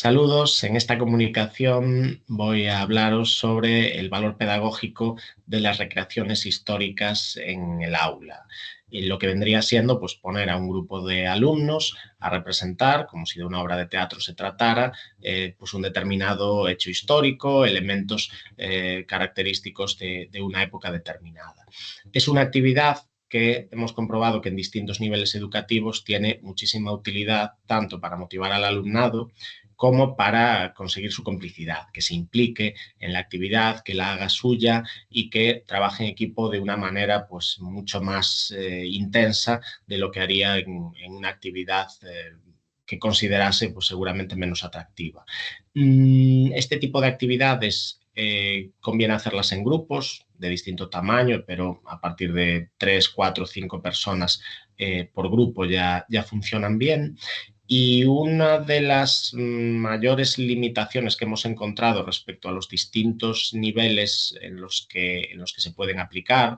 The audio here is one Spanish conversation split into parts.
Saludos, en esta comunicación voy a hablaros sobre el valor pedagógico de las recreaciones históricas en el aula. Y lo que vendría siendo pues, poner a un grupo de alumnos a representar, como si de una obra de teatro se tratara, pues un determinado hecho histórico, elementos característicos de una época determinada. Es una actividad que hemos comprobado que en distintos niveles educativos tiene muchísima utilidad tanto para motivar al alumnado como para conseguir su complicidad, que se implique en la actividad, que la haga suya y que trabaje en equipo de una manera pues, mucho más intensa de lo que haría en una actividad que considerase pues, seguramente menos atractiva. Este tipo de actividades conviene hacerlas en grupos de distinto tamaño, pero a partir de 3, 4, 5 personas por grupo ya funcionan bien. Y una de las mayores limitaciones que hemos encontrado respecto a los distintos niveles en los que se pueden aplicar,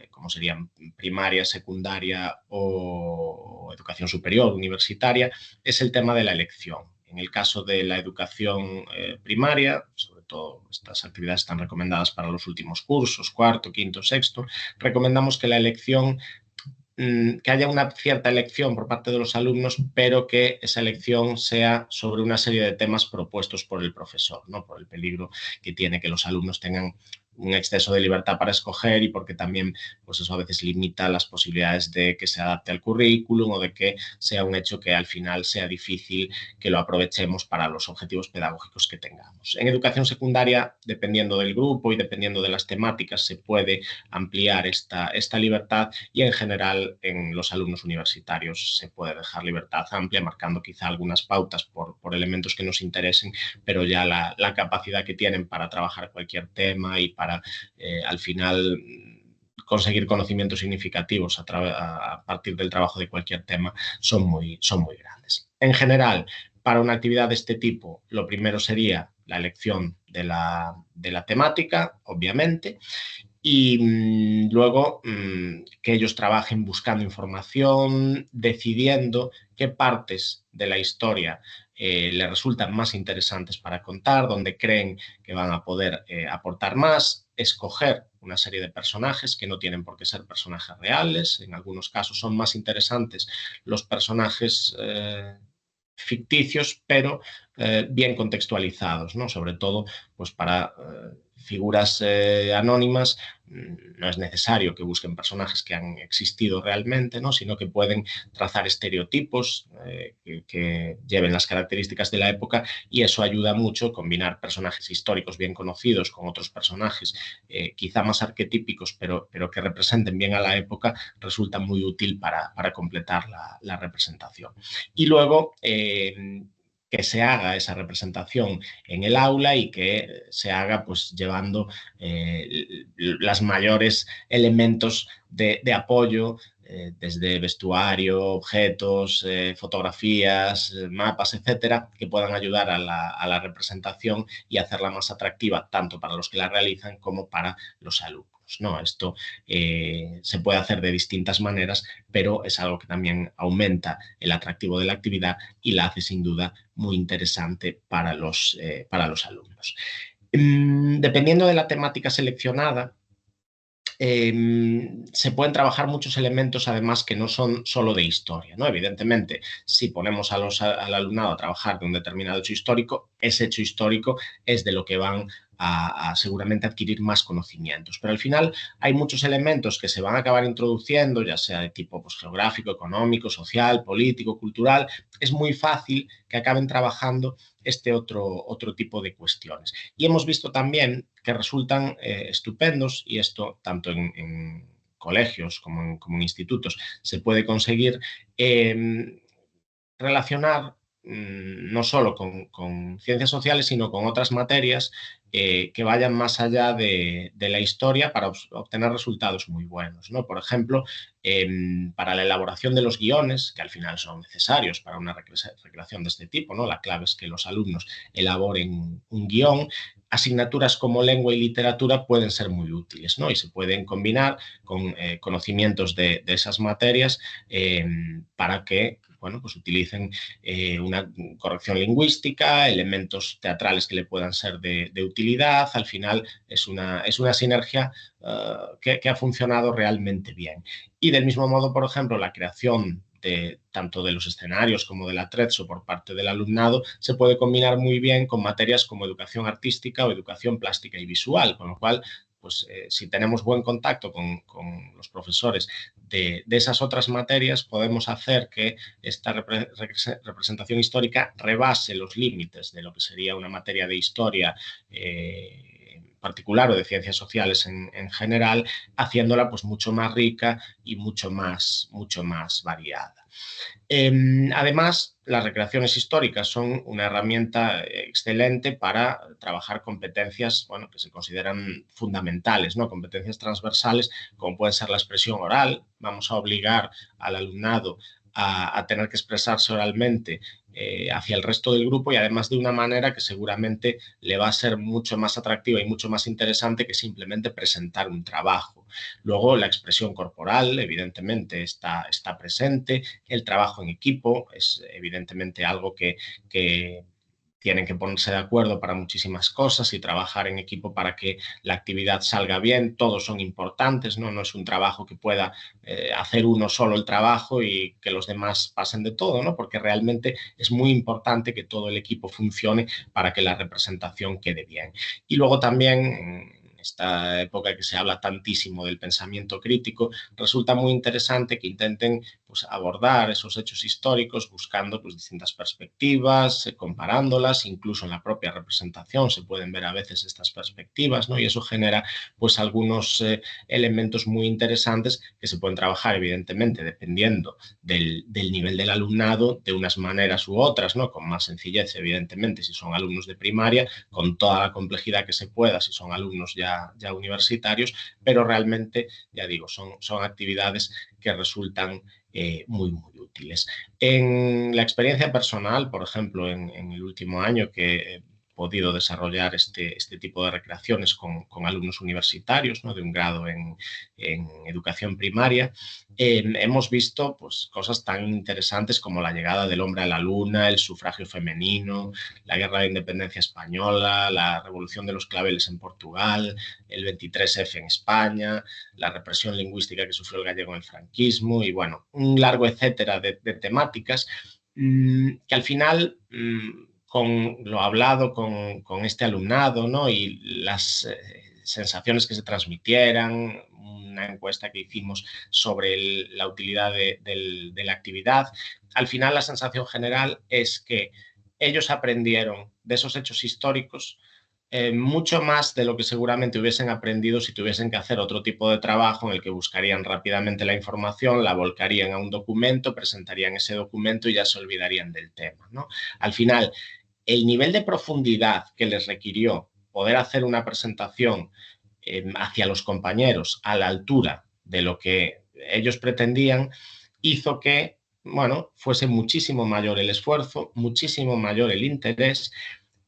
como serían primaria, secundaria o educación superior, universitaria, es el tema de la elección. En el caso de la educación primaria, sobre todo estas actividades están recomendadas para los últimos cursos, cuarto, quinto, sexto, recomendamos que la elección que haya una cierta elección por parte de los alumnos, pero que esa elección sea sobre una serie de temas propuestos por el profesor, ¿no? Por el peligro que tiene que los alumnos tengan un exceso de libertad para escoger y porque también pues eso a veces limita las posibilidades de que se adapte al currículum o de que sea un hecho que al final sea difícil que lo aprovechemos para los objetivos pedagógicos que tengamos. En educación secundaria, dependiendo del grupo y dependiendo de las temáticas, se puede ampliar esta libertad y en general en los alumnos universitarios se puede dejar libertad amplia, marcando quizá algunas pautas por elementos que nos interesen, pero ya la capacidad que tienen para trabajar cualquier tema y para al final conseguir conocimientos significativos a partir del trabajo de cualquier tema son muy grandes. En general, para una actividad de este tipo, lo primero sería la elección de la temática, obviamente, y luego que ellos trabajen buscando información, decidiendo qué partes de la historia les resultan más interesantes para contar, donde creen que van a poder aportar más, escoger una serie de personajes que no tienen por qué ser personajes reales, en algunos casos son más interesantes los personajes ficticios, pero bien contextualizados, ¿no? Sobre todo pues para figuras anónimas no es necesario que busquen personajes que han existido realmente, ¿no? Sino que pueden trazar estereotipos que lleven las características de la época y eso ayuda mucho, combinar personajes históricos bien conocidos con otros personajes quizá más arquetípicos, pero que representen bien a la época, resulta muy útil para completar la representación. Y luego que se haga esa representación en el aula y que se haga pues llevando los mayores elementos de apoyo desde vestuario, objetos, fotografías, mapas, etcétera, que puedan ayudar a la representación y hacerla más atractiva tanto para los que la realizan como para los alumnos. ¿No? Esto se puede hacer de distintas maneras, pero es algo que también aumenta el atractivo de la actividad y la hace sin duda muy interesante para los alumnos. Dependiendo de la temática seleccionada, se pueden trabajar muchos elementos además que no son solo de historia, ¿no? Evidentemente, si ponemos al alumnado a trabajar de un determinado hecho histórico, ese hecho histórico es de lo que van a seguramente adquirir más conocimientos. Pero al final hay muchos elementos que se van a acabar introduciendo, ya sea de tipo pues, geográfico, económico, social, político, cultural. Es muy fácil que acaben trabajando este otro tipo de cuestiones. Y hemos visto también que resultan estupendos, y esto tanto en colegios como en institutos se puede conseguir, relacionar no solo con ciencias sociales, sino con otras materias que vayan más allá de la historia para obtener resultados muy buenos, ¿no? Por ejemplo, para la elaboración de los guiones, que al final son necesarios para una recreación de este tipo, ¿no? La clave es que los alumnos elaboren un guión. Asignaturas como lengua y literatura pueden ser muy útiles, ¿no? Y se pueden combinar con conocimientos de esas materias para que bueno, pues utilicen una corrección lingüística, elementos teatrales que le puedan ser de utilidad. Al final es una sinergia que ha funcionado realmente bien. Y del mismo modo, por ejemplo, la creación tanto de los escenarios como del atrezzo por parte del alumnado se puede combinar muy bien con materias como educación artística o educación plástica y visual, con lo cual pues si tenemos buen contacto con los profesores de esas otras materias, podemos hacer que esta representación histórica rebase los límites de lo que sería una materia de historia particular o de ciencias sociales en general, haciéndola pues mucho más rica y mucho más variada. Además, las recreaciones históricas son una herramienta excelente para trabajar competencias, bueno, que se consideran fundamentales, ¿no? Competencias transversales, como puede ser la expresión oral. Vamos a obligar al alumnado a tener que expresarse oralmente hacia el resto del grupo, y además de una manera que seguramente le va a ser mucho más atractiva y mucho más interesante que simplemente presentar un trabajo. Luego, la expresión corporal, evidentemente, está presente. El trabajo en equipo es evidentemente algo que tienen que ponerse de acuerdo para muchísimas cosas y trabajar en equipo para que la actividad salga bien. Todos son importantes, ¿no? No es un trabajo que pueda hacer uno solo el trabajo y que los demás pasen de todo, ¿no? Porque realmente es muy importante que todo el equipo funcione para que la representación quede bien. Y luego también, en esta época que se habla tantísimo del pensamiento crítico, resulta muy interesante que intenten pues, abordar esos hechos históricos buscando pues, distintas perspectivas, comparándolas. Incluso en la propia representación se pueden ver a veces estas perspectivas, ¿no? Y eso genera pues algunos elementos muy interesantes que se pueden trabajar, evidentemente, dependiendo del nivel del alumnado, de unas maneras u otras, ¿no? Con más sencillez, evidentemente, si son alumnos de primaria, con toda la complejidad que se pueda, si son alumnos ya universitarios, pero realmente, ya digo, son actividades que resultan muy útiles. En la experiencia personal, por ejemplo, en el último año que he podido desarrollar este tipo de recreaciones con alumnos universitarios, ¿no? De un grado en educación primaria, hemos visto pues, cosas tan interesantes como la llegada del hombre a la luna, el sufragio femenino, la guerra de independencia española, la revolución de los claveles en Portugal, el 23F en España, la represión lingüística que sufrió el gallego en el franquismo y, bueno, un largo etcétera de temáticas que al final, con lo hablado con este alumnado, ¿no? Y las sensaciones que se transmitieran, una encuesta que hicimos sobre la utilidad de la actividad, al final la sensación general es que ellos aprendieron de esos hechos históricos mucho más de lo que seguramente hubiesen aprendido si tuviesen que hacer otro tipo de trabajo en el que buscarían rápidamente la información, la volcarían a un documento, presentarían ese documento y ya se olvidarían del tema, ¿no? Al final, el nivel de profundidad que les requirió poder hacer una presentación hacia los compañeros a la altura de lo que ellos pretendían hizo que, bueno, fuese muchísimo mayor el esfuerzo, muchísimo mayor el interés.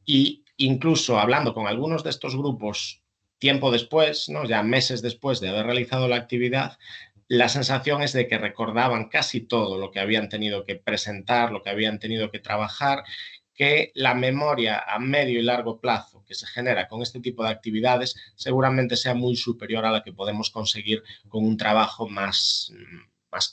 Y incluso hablando con algunos de estos grupos tiempo después, ¿no? Ya meses después de haber realizado la actividad, la sensación es de que recordaban casi todo lo que habían tenido que presentar, lo que habían tenido que trabajar, que la memoria a medio y largo plazo que se genera con este tipo de actividades seguramente sea muy superior a la que podemos conseguir con un trabajo más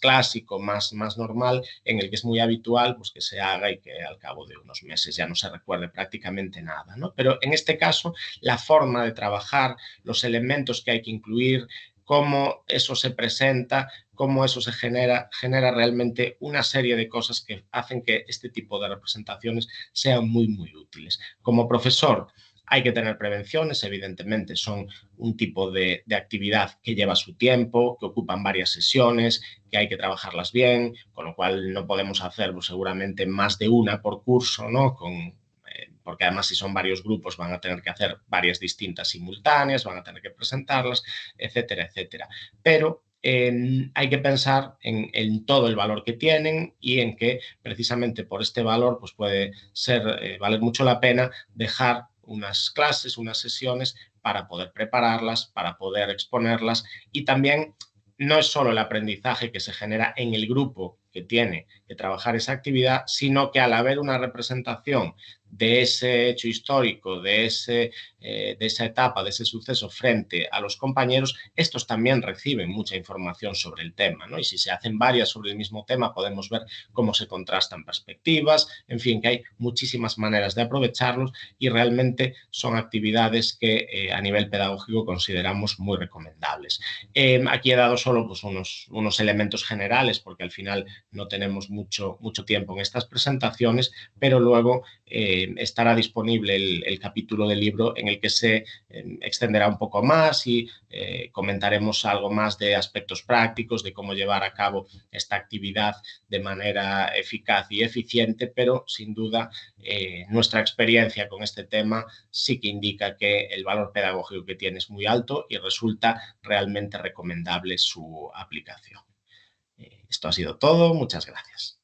clásico, más normal, en el que es muy habitual pues, que se haga y que al cabo de unos meses ya no se recuerde prácticamente nada, ¿no? Pero en este caso, la forma de trabajar, los elementos que hay que incluir, cómo eso se presenta, cómo eso se genera realmente una serie de cosas que hacen que este tipo de representaciones sean muy útiles. Como profesor, hay que tener prevenciones, evidentemente son un tipo de actividad que lleva su tiempo, que ocupan varias sesiones, que hay que trabajarlas bien, con lo cual no podemos hacer pues, seguramente más de una por curso, ¿no? Porque además si son varios grupos van a tener que hacer varias distintas simultáneas, van a tener que presentarlas, etcétera, etcétera. Pero hay que pensar en todo el valor que tienen y en que precisamente por este valor pues puede valer mucho la pena dejar unas clases, unas sesiones para poder prepararlas, para poder exponerlas y también no es solo el aprendizaje que se genera en el grupo que tiene que trabajar esa actividad, sino que al haber una representación de ese hecho histórico, de esa etapa, de ese suceso frente a los compañeros, estos también reciben mucha información sobre el tema, ¿no? Y si se hacen varias sobre el mismo tema, podemos ver cómo se contrastan perspectivas, en fin, que hay muchísimas maneras de aprovecharlos y realmente son actividades que a nivel pedagógico consideramos muy recomendables. Aquí he dado solo pues, unos elementos generales porque al final no tenemos mucho tiempo en estas presentaciones, pero luego estará disponible el capítulo del libro en el que se extenderá un poco más y comentaremos algo más de aspectos prácticos, de cómo llevar a cabo esta actividad de manera eficaz y eficiente, pero sin duda nuestra experiencia con este tema sí que indica que el valor pedagógico que tiene es muy alto y resulta realmente recomendable su aplicación. Esto ha sido todo. Muchas gracias.